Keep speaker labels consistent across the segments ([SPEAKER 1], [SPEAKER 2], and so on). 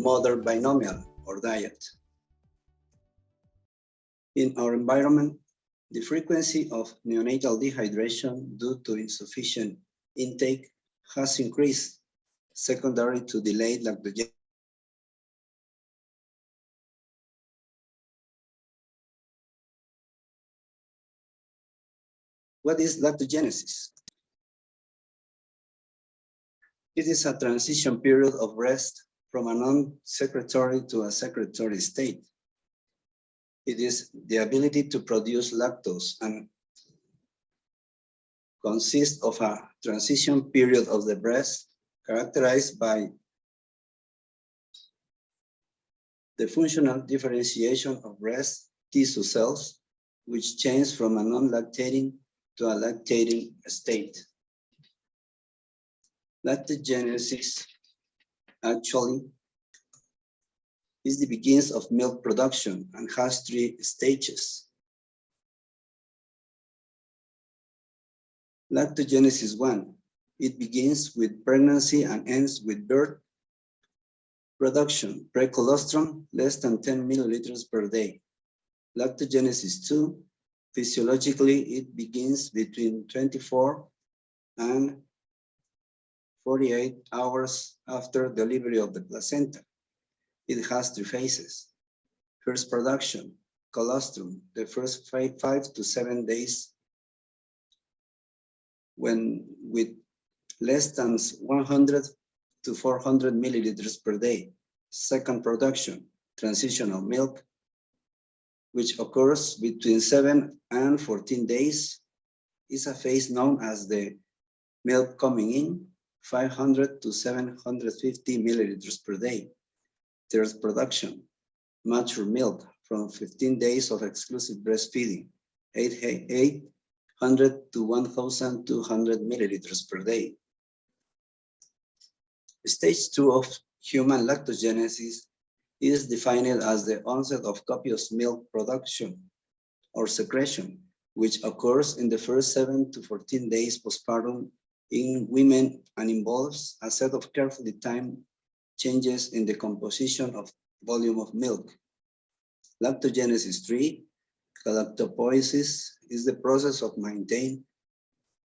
[SPEAKER 1] mother binomial or diet. In our environment, the frequency of neonatal dehydration due to insufficient intake has increased secondary to delayed lactogenesis. What is lactogenesis? It is a transition period of rest from a non-secretory to a secretory state. It is the ability to produce lactose and consists of a transition period of the breast characterized by the functional differentiation of breast tissue cells, which change from a non-lactating to a lactating state. Lactogenesis actually is the beginnings of milk production and has 3 stages. Lactogenesis 1, it begins with pregnancy and ends with birth. Production, precolostrum, less than 10 milliliters per day. Lactogenesis 2, physiologically, it begins between 24 and 48 hours after delivery of the placenta. It has 3 phases. First, production, colostrum, the first 5 to 7 days, when with less than 100 to 400 milliliters per day. Second, production, transitional milk, which occurs between 7 and 14 days, is a phase known as the milk coming in, 500 to 750 milliliters per day. Third, production, mature milk from 15 days of exclusive breastfeeding, 800 to 1,200 milliliters per day. Stage 2 of human lactogenesis is defined as the onset of copious milk production or secretion, which occurs in the first 7 to 14 days postpartum in women and involves a set of carefully timed changes in the composition of volume of milk. Lactogenesis 3, galactopoiesis, is the process of maintaining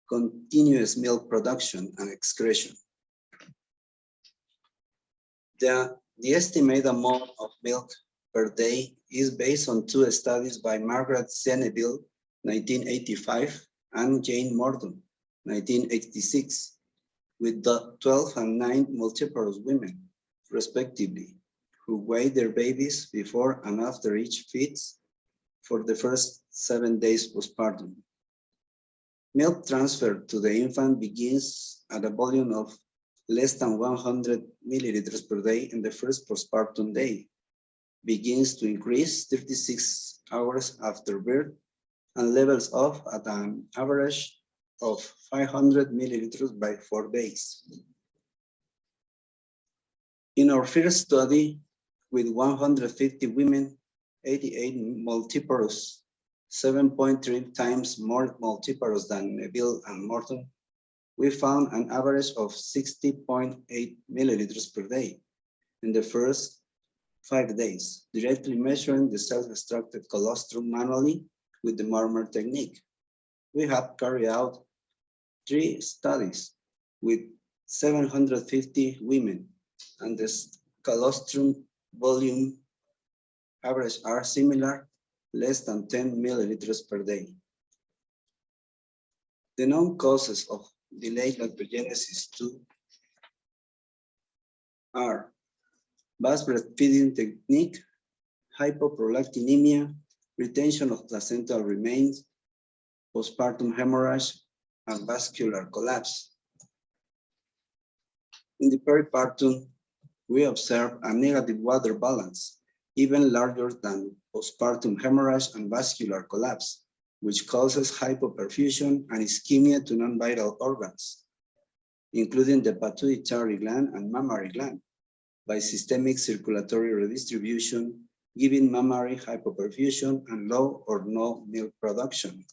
[SPEAKER 1] continuous milk production and excretion. The estimated amount of milk per day is based on 2 studies by Margaret Zenneville, 1985, and Jane Morton, 1986, with 12 and 9 multiparous women, respectively, who weighed their babies before and after each feeds for the first 7 days postpartum. Milk transfer to the infant begins at a volume of less than 100 milliliters per day in the first postpartum day, begins to increase 36 hours after birth, and levels off at an average of 500 milliliters by 4 days. In our first study with 150 women, 88 multiparous, 7.3 times more multiparous than Neville and Morton, we found an average of 60.8 milliliters per day in the first 5 days, directly measuring the self-extracted colostrum manually with the murmur technique. We have carried out 3 studies with 750 women, and the colostrum volume average are similar, less than 10 milliliters per day. The known causes of delayed lactogenesis 2 are fast breastfeeding technique, hypoprolactinemia, retention of placental remains, postpartum hemorrhage, and vascular collapse. In the peripartum, we observe a negative water balance, even larger than postpartum hemorrhage and vascular collapse, which causes hypoperfusion and ischemia to non-vital organs, including the pituitary gland and mammary gland, by systemic circulatory redistribution, giving mammary hypoperfusion and low or no milk production.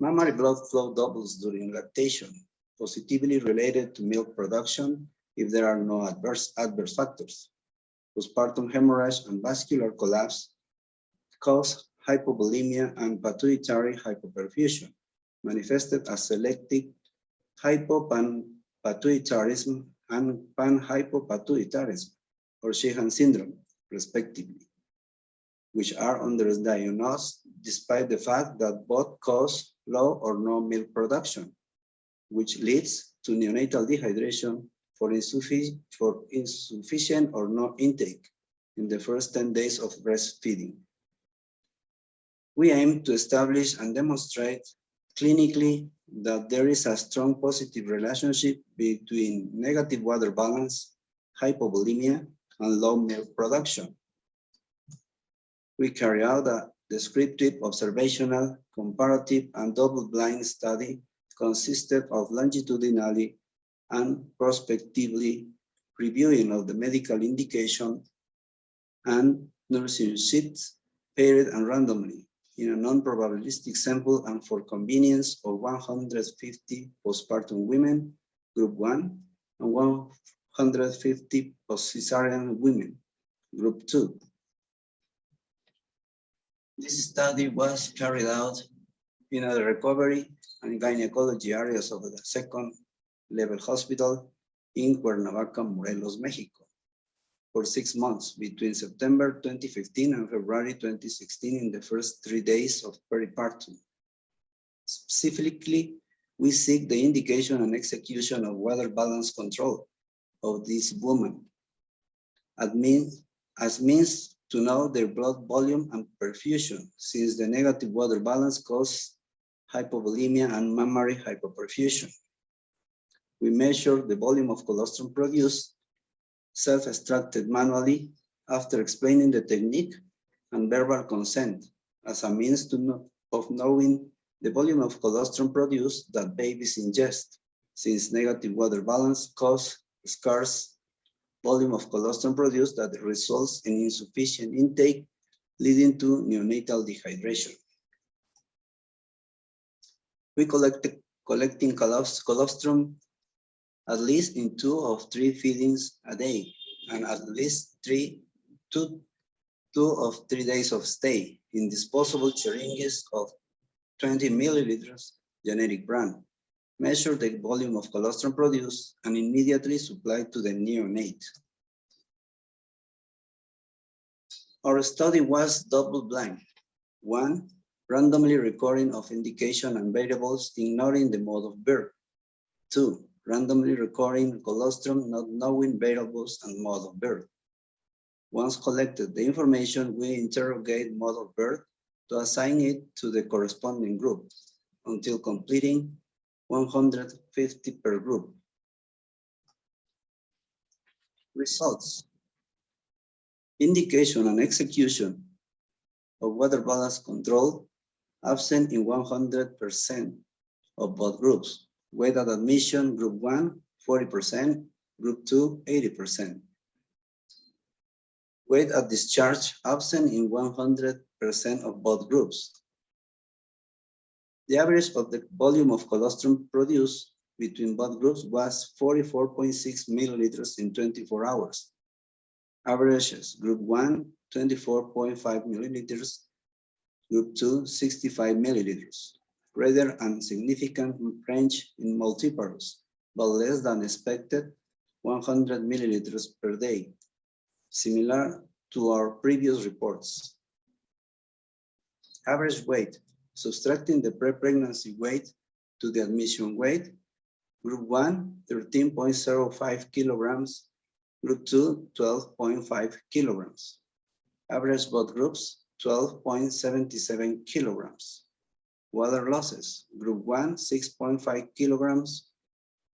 [SPEAKER 1] Mammary blood flow doubles during lactation, positively related to milk production if there are no adverse factors. Postpartum hemorrhage and vascular collapse cause hypovolemia and pituitary hypoperfusion, manifested as selective hypopanpituitarism and panhypopituitarism, or Sheehan syndrome, respectively, which are underdiagnosed despite the fact that both cause low or no milk production, which leads to neonatal dehydration for insufficient or no intake in the first 10 days of breastfeeding. We aim to establish and demonstrate clinically that there is a strong positive relationship between negative water balance, hypovolemia, and low milk production. We carry out a descriptive, observational, comparative, and double-blind study consisted of longitudinally and prospectively reviewing of the medical indication and nursing sheets, paired and randomly, in a non-probabilistic sample and for convenience of 150 postpartum women, group 1, and 150 post-cesarean women, group 2. This study was carried out in the recovery and gynecology areas of the second-level hospital in Cuernavaca, Morelos, Mexico, for 6 months between September 2015 and February 2016 in the first 3 days of peripartum. Specifically, we seek the indication and execution of water balance control of these women as means to know their blood volume and perfusion, since the negative water balance causes hypovolemia and mammary hypoperfusion. We measure the volume of colostrum produced, self-extracted manually after explaining the technique, and verbal consent as a means of knowing the volume of colostrum produced that babies ingest, since negative water balance causes scarce volume of colostrum produced that results in insufficient intake, leading to neonatal dehydration. We collecting colostrum at least in 2 of 3 feedings a day, and at least 2 of 3 days of stay in disposable syringes of 20 milliliters generic brand. Measure the volume of colostrum produced and immediately supply to the neonate. Our study was double-blind. 1, randomly recording of indication and variables ignoring the mode of birth. 2, randomly recording colostrum not knowing variables and mode of birth. Once collected the information, we interrogate mode of birth to assign it to the corresponding group until completing 150 per group. Results. Indication and execution of water balance control absent in 100% of both groups. Weight at admission, group 1, 40%, group 2, 80%. Weight at discharge absent in 100% of both groups. The average of the volume of colostrum produced between both groups was 44.6 milliliters in 24 hours. Averages, group 1, 24.5 milliliters, group 2, 65 milliliters. Greater and significant range in multiparous, but less than expected, 100 milliliters per day, similar to our previous reports. Average weight, subtracting the pre-pregnancy weight to the admission weight, group 1, 13.05 kilograms, group 2, 12.5 kilograms. Average both groups, 12.77 kilograms. Water losses, group 1, 6.5 kilograms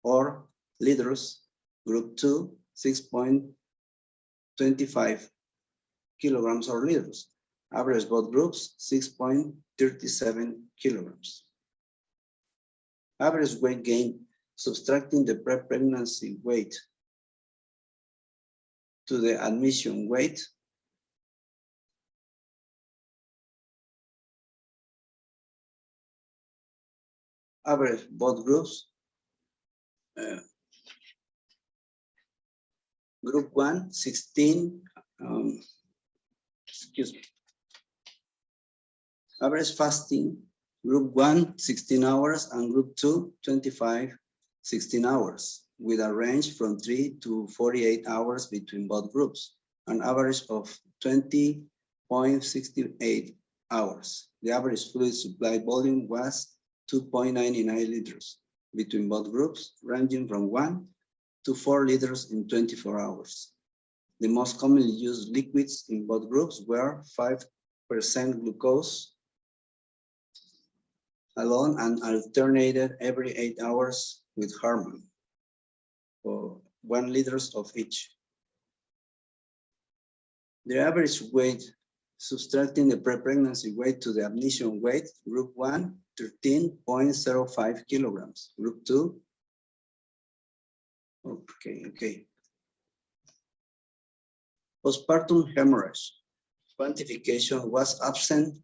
[SPEAKER 1] or liters, group 2, 6.25 kilograms or liters. Average both groups, 6.37 kilograms. Average weight gain, subtracting the pre-pregnancy weight to the admission weight, average both groups, Group 1, 16, excuse me. Average fasting, group 1, 16 hours, and group 2, 25, 16 hours, with a range from 3 to 48 hours between both groups, an average of 20.68 hours. The average fluid supply volume was 2.99 liters between both groups, ranging from 1 to 4 liters in 24 hours. The most commonly used liquids in both groups were 5% glucose alone and alternated every 8 hours with hormone, for 1 liters of each. The average weight, subtracting the pre-pregnancy weight to the admission weight, group 1, 13.05 kilograms, group 2, okay. Postpartum hemorrhage, quantification was absent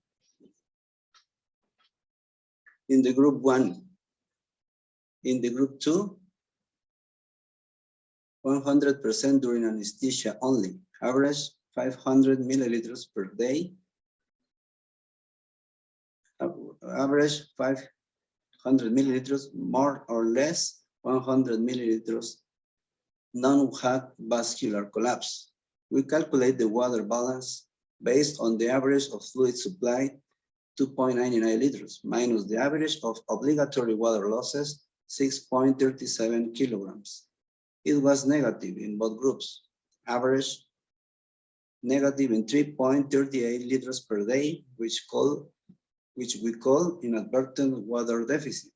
[SPEAKER 1] in the group 1. In the group 2, 100% during anesthesia only, average 500 milliliters per day, average 500 milliliters, more or less 100 milliliters, none had vascular collapse. We calculate the water balance based on the average of fluid supply, 2.99 liters, minus the average of obligatory water losses, 6.37 kilograms. It was negative in both groups, average negative in 3.38 liters per day, which we call inadvertent water deficit.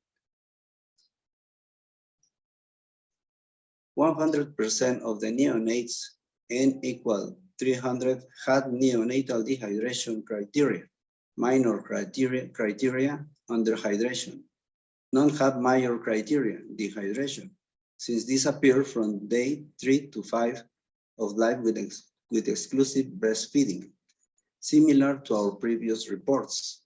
[SPEAKER 1] 100% of the neonates, N equal 300, had neonatal dehydration criteria, minor criteria underhydration. None had major criteria, dehydration, since this appeared from day 3 to 5 of life with exclusive breastfeeding, similar to our previous reports.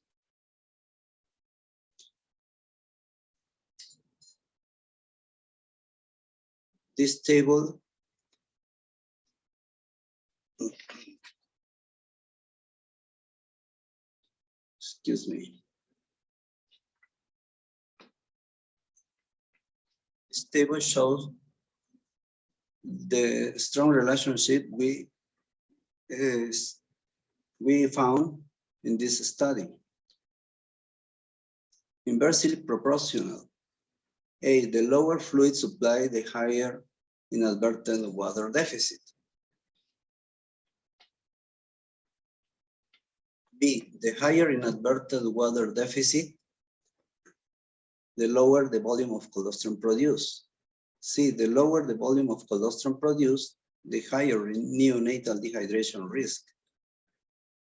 [SPEAKER 1] This table excuse me. This table shows the strong relationship we found in this study. Inversely proportional. A, the lower fluid supply, the higher inadvertent water deficit. B, the higher inadvertent water deficit, the lower the volume of colostrum produced. C, the lower the volume of colostrum produced, the higher neonatal dehydration risk.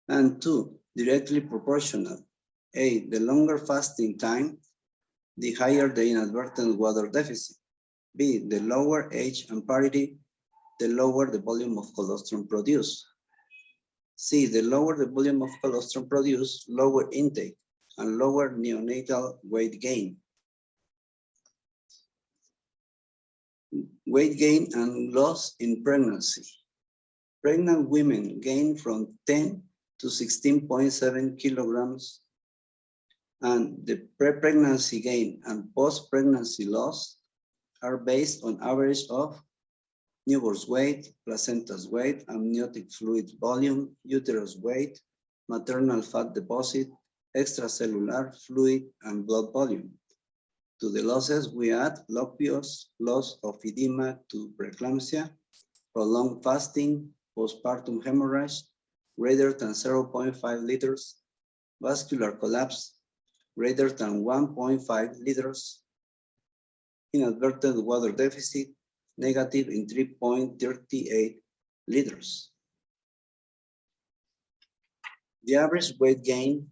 [SPEAKER 1] And 2, directly proportional. A, the longer fasting time, the higher the inadvertent water deficit. B, the lower age and parity, the lower the volume of colostrum produced. C, the lower the volume of colostrum produced, lower intake and lower neonatal weight gain. Weight gain and loss in pregnancy. Pregnant women gain from 10 to 16.7 kilograms, and the pre-pregnancy gain and post-pregnancy loss are based on average of newborn's weight, placenta's weight, amniotic fluid volume, uterus weight, maternal fat deposit, extracellular fluid, and blood volume. To the losses, we add loss of edema to preeclampsia, prolonged fasting, postpartum hemorrhage, greater than 0.5 liters, vascular collapse, greater than 1.5 liters, inadvertent water deficit, negative in 3.38 liters. The average weight gain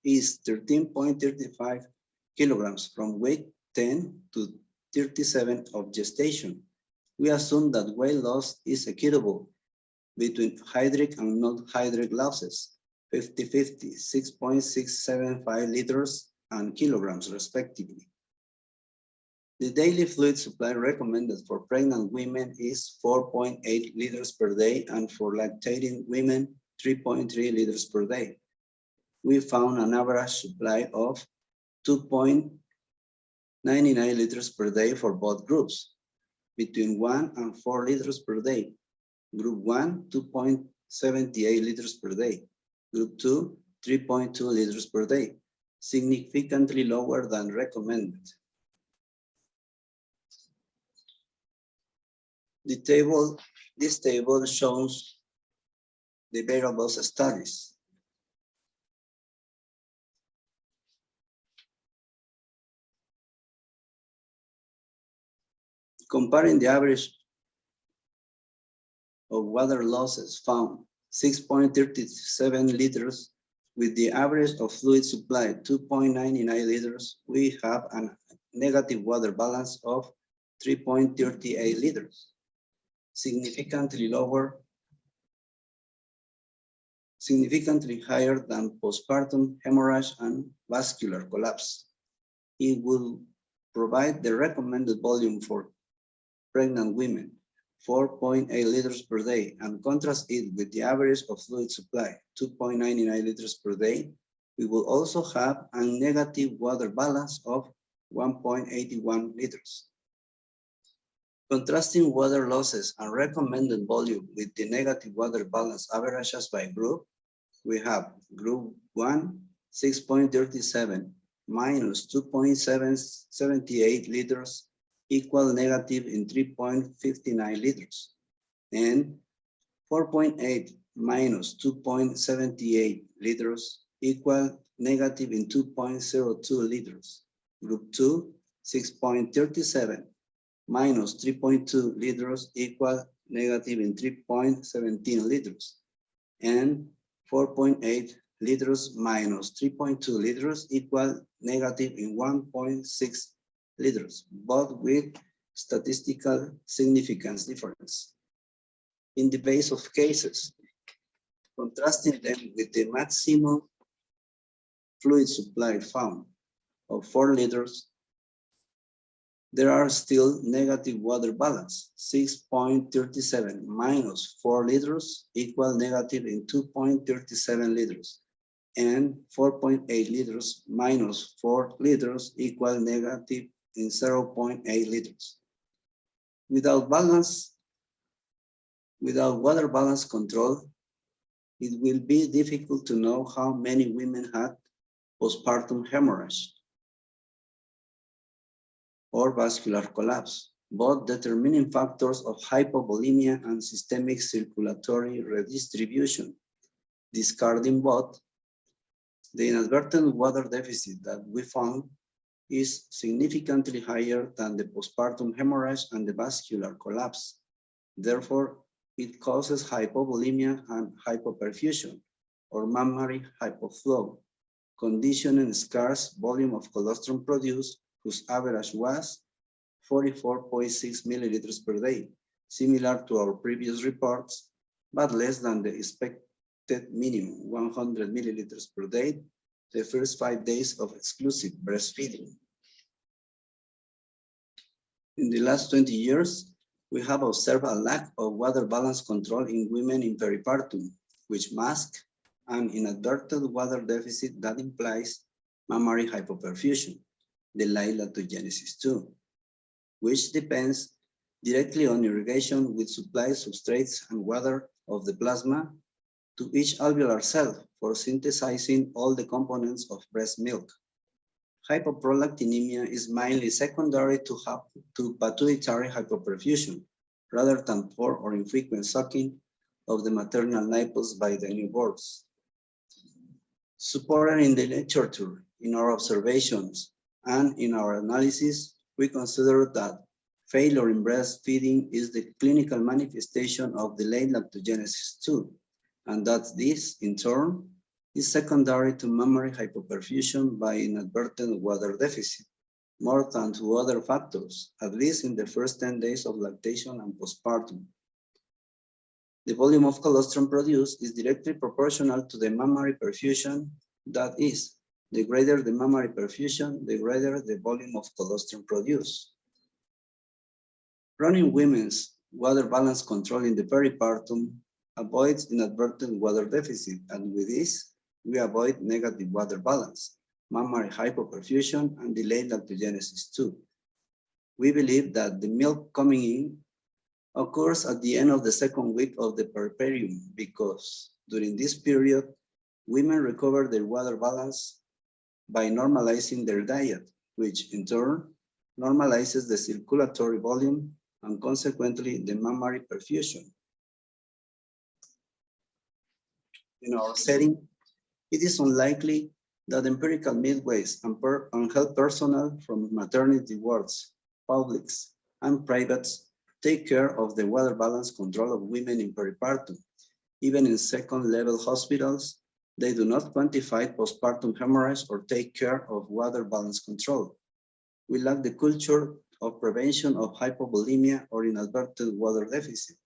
[SPEAKER 1] is 13.35 kilograms from weight 10 to 37 of gestation. We assume that weight loss is equitable between hydric and non-hydric losses, 50-50, 6.675 liters and kilograms respectively. The daily fluid supply recommended for pregnant women is 4.8 liters per day, and for lactating women, 3.3 liters per day. We found an average supply of 2.99 liters per day for both groups, between 1 and 4 liters per day. Group 1, 2.78 liters per day. Group 2, 3.2 liters per day, significantly lower than recommended. This table shows the variables studies. Comparing the average of water losses found 6.37 liters with the average of fluid supply 2.99 liters, we have a negative water balance of 3.38 liters. Significantly higher than postpartum hemorrhage and vascular collapse. It will provide the recommended volume for pregnant women, 4.8 liters per day, and contrast it with the average of fluid supply, 2.99 liters per day. We will also have a negative water balance of 1.81 liters. Contrasting water losses and recommended volume with the negative water balance averages by group, we have group 1, 6.37 minus 2.78 liters equal negative in 3.59 liters, and 4.8 minus 2.78 liters equal negative in 2.02 liters. Group 2, 6.37 minus 3.2 liters equal negative in 3.17 liters, and 4.8 liters minus 3.2 liters equal negative in 1.6 liters, both with statistical significance difference. In the base of cases, contrasting them with the maximum fluid supply found of 4 liters, there are still negative water balance. 6.37 minus 4 liters equal negative in 2.37 liters, and 4.8 liters minus 4 liters equal negative in 0.8 liters. Without water balance control, it will be difficult to know how many women had postpartum hemorrhage or vascular collapse, both determining factors of hypovolemia and systemic circulatory redistribution. Discarding both, the inadvertent water deficit that we found is significantly higher than the postpartum hemorrhage and the vascular collapse. Therefore, it causes hypovolemia and hypoperfusion, or mammary hypoflow, condition and scarce volume of colostrum produced, whose average was 44.6 milliliters per day, similar to our previous reports, but less than the expected minimum, 100 milliliters per day, the first 5 days of exclusive breastfeeding. In the last 20 years, we have observed a lack of water balance control in women in peripartum, which masks an inadvertent water deficit that implies mammary hypoperfusion, the lactogenesis 2, which depends directly on irrigation with supplied substrates and water of the plasma to each alveolar cell for synthesizing all the components of breast milk. Hypoprolactinemia is mainly secondary to pituitary hypoperfusion, rather than poor or infrequent sucking of the maternal nipples by the newborns. Supported in the literature, in our observations, and in our analysis, we consider that failure in breastfeeding is the clinical manifestation of delayed lactogenesis 2, and that this, in turn, is secondary to mammary hypoperfusion by inadvertent water deficit, more than to other factors, at least in the first 10 days of lactation and postpartum. The volume of colostrum produced is directly proportional to the mammary perfusion, that is, the greater the mammary perfusion, the greater the volume of colostrum produced. Running women's water balance control in the peripartum avoids inadvertent water deficit, and with this, we avoid negative water balance, mammary hypoperfusion, and delayed lactogenesis too. We believe that the milk coming in occurs at the end of the second week of the puerperium because during this period, women recover their water balance by normalizing their diet, which in turn normalizes the circulatory volume and consequently the mammary perfusion. In our setting, it is unlikely that empirical midwives and health personnel from maternity wards, publics, and privates take care of the water balance control of women in peripartum. Even in second-level hospitals, they do not quantify postpartum hemorrhage or take care of water balance control. We lack the culture of prevention of hypovolemia or inadvertent water deficit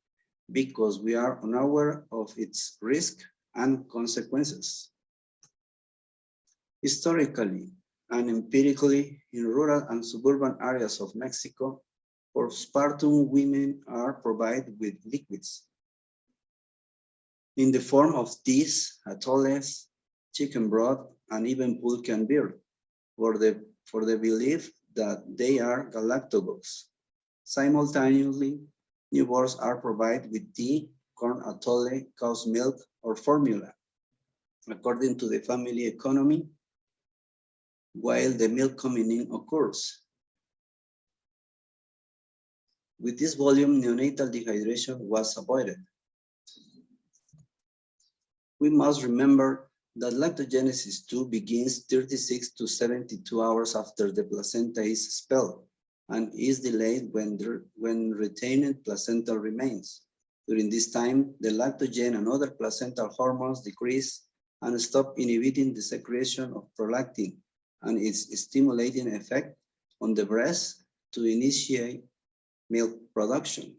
[SPEAKER 1] because we are unaware of its risk and consequences. Historically and empirically, in rural and suburban areas of Mexico, postpartum women are provided with liquids in the form of teas, atoles, chicken broth, and even pulque and beer, for the belief that they are galactogogues. Simultaneously, newborns are provided with tea, corn atole, cow's milk, or formula, according to the family economy, while the milk coming in occurs. With this volume, neonatal dehydration was avoided. We must remember that lactogenesis 2 begins 36 to 72 hours after the placenta is expelled and is delayed when retained placental remains. During this time, the lactogen and other placental hormones decrease and stop inhibiting the secretion of prolactin and its stimulating effect on the breast to initiate milk production.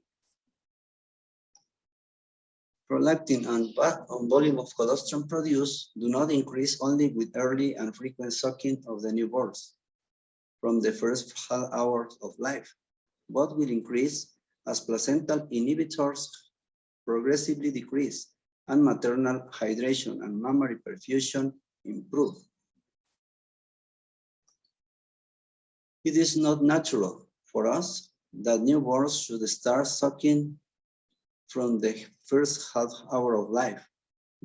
[SPEAKER 1] Prolactin and volume of colostrum produced do not increase only with early and frequent sucking of the newborns from the first half hours of life, but will increase as placental inhibitors progressively decrease and maternal hydration and mammary perfusion improve. It is not natural for us that newborns should start sucking from the first half hour of life,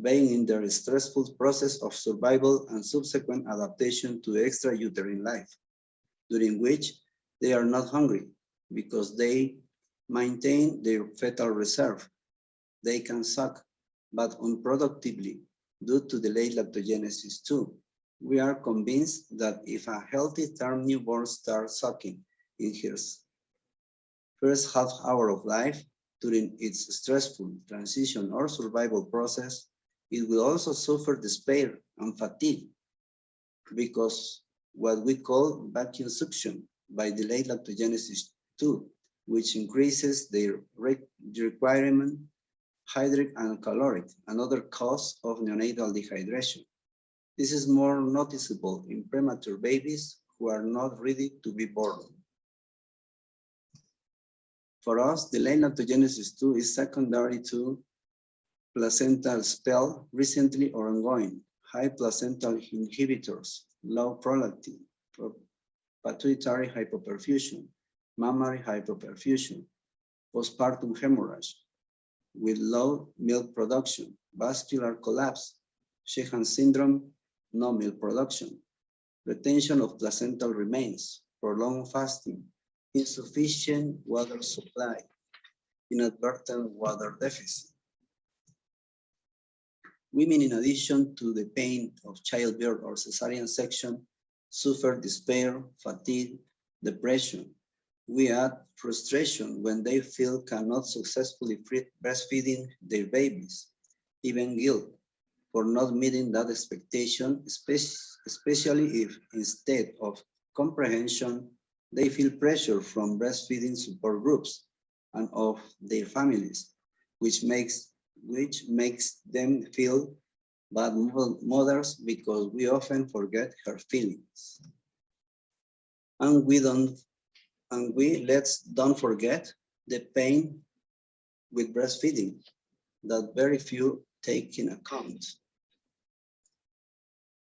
[SPEAKER 1] being in their stressful process of survival and subsequent adaptation to extrauterine life, during which they are not hungry because they maintain their fetal reserve. They can suck, but unproductively due to delayed lactogenesis too. We are convinced that if a healthy term newborn starts sucking in his first half hour of life, during its stressful transition or survival process, it will also suffer despair and fatigue because what we call vacuum suction by delayed lactogenesis 2, which increases their requirement, hydric and caloric, another cause of neonatal dehydration. This is more noticeable in premature babies who are not ready to be born. For us, delayed lactogenesis 2 is secondary to placental spell, recently or ongoing, high placental inhibitors, low prolactin, pituitary hypoperfusion, mammary hypoperfusion, postpartum hemorrhage, with low milk production, vascular collapse, Sheehan syndrome, no milk production, retention of placental remains, prolonged fasting, insufficient water supply, inadvertent water deficit. Women, in addition to the pain of childbirth or cesarean section, suffer despair, fatigue, depression. We add frustration when they feel cannot successfully breastfeeding their babies, even guilt for not meeting that expectation, especially if instead of comprehension, they feel pressure from breastfeeding support groups and of their families, which makes them feel bad mothers because we often forget her feelings. And let's don't forget the pain with breastfeeding that very few take in account.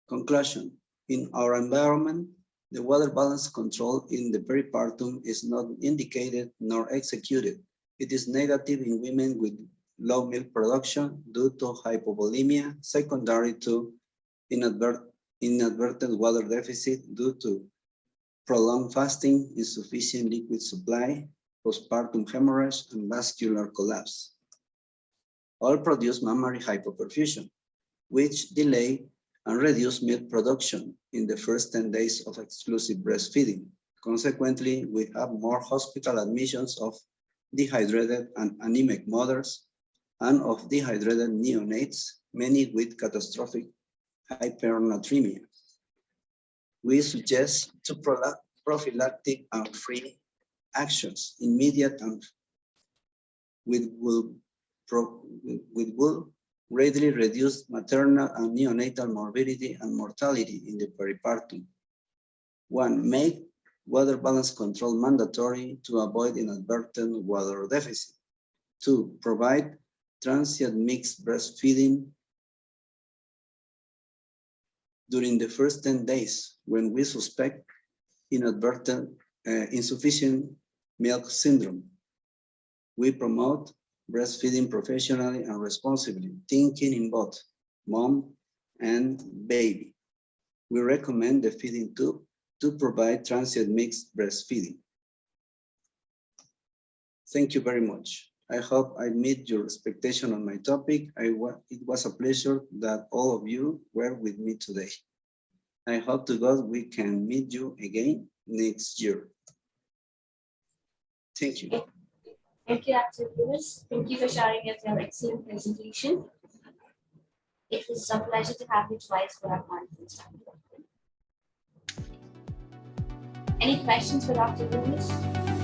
[SPEAKER 1] Conclusion, in our environment, the water balance control in the peripartum is not indicated nor executed. It is negative in women with low milk production due to hypovolemia, secondary to inadvertent water deficit due to prolonged fasting, insufficient liquid supply, postpartum hemorrhage, and vascular collapse. All produce mammary hypoperfusion, which delay and reduce milk production in the first 10 days of exclusive breastfeeding. Consequently, we have more hospital admissions of dehydrated and anemic mothers and of dehydrated neonates, many with catastrophic hypernatremia. We suggest two prophylactic and free actions, immediate and which will greatly reduce maternal and neonatal morbidity and mortality in the peripartum. 1. Make water balance control mandatory to avoid inadvertent water deficit. 2. Provide transient mixed breastfeeding during the first 10 days when we suspect inadvertent insufficient milk syndrome. We promote breastfeeding professionally and responsibly, thinking in both mom and baby. We recommend the feeding tube to provide transient mixed breastfeeding. Thank you very much. I hope I meet your expectation on my topic. It was a pleasure that all of you were with me today. I hope to God we can meet you again next year. Thank you.
[SPEAKER 2] Thank you, Dr. Lewis. Thank you for sharing your excellent presentation. It was a pleasure to have you twice for our conference. Any questions for Dr. Lewis?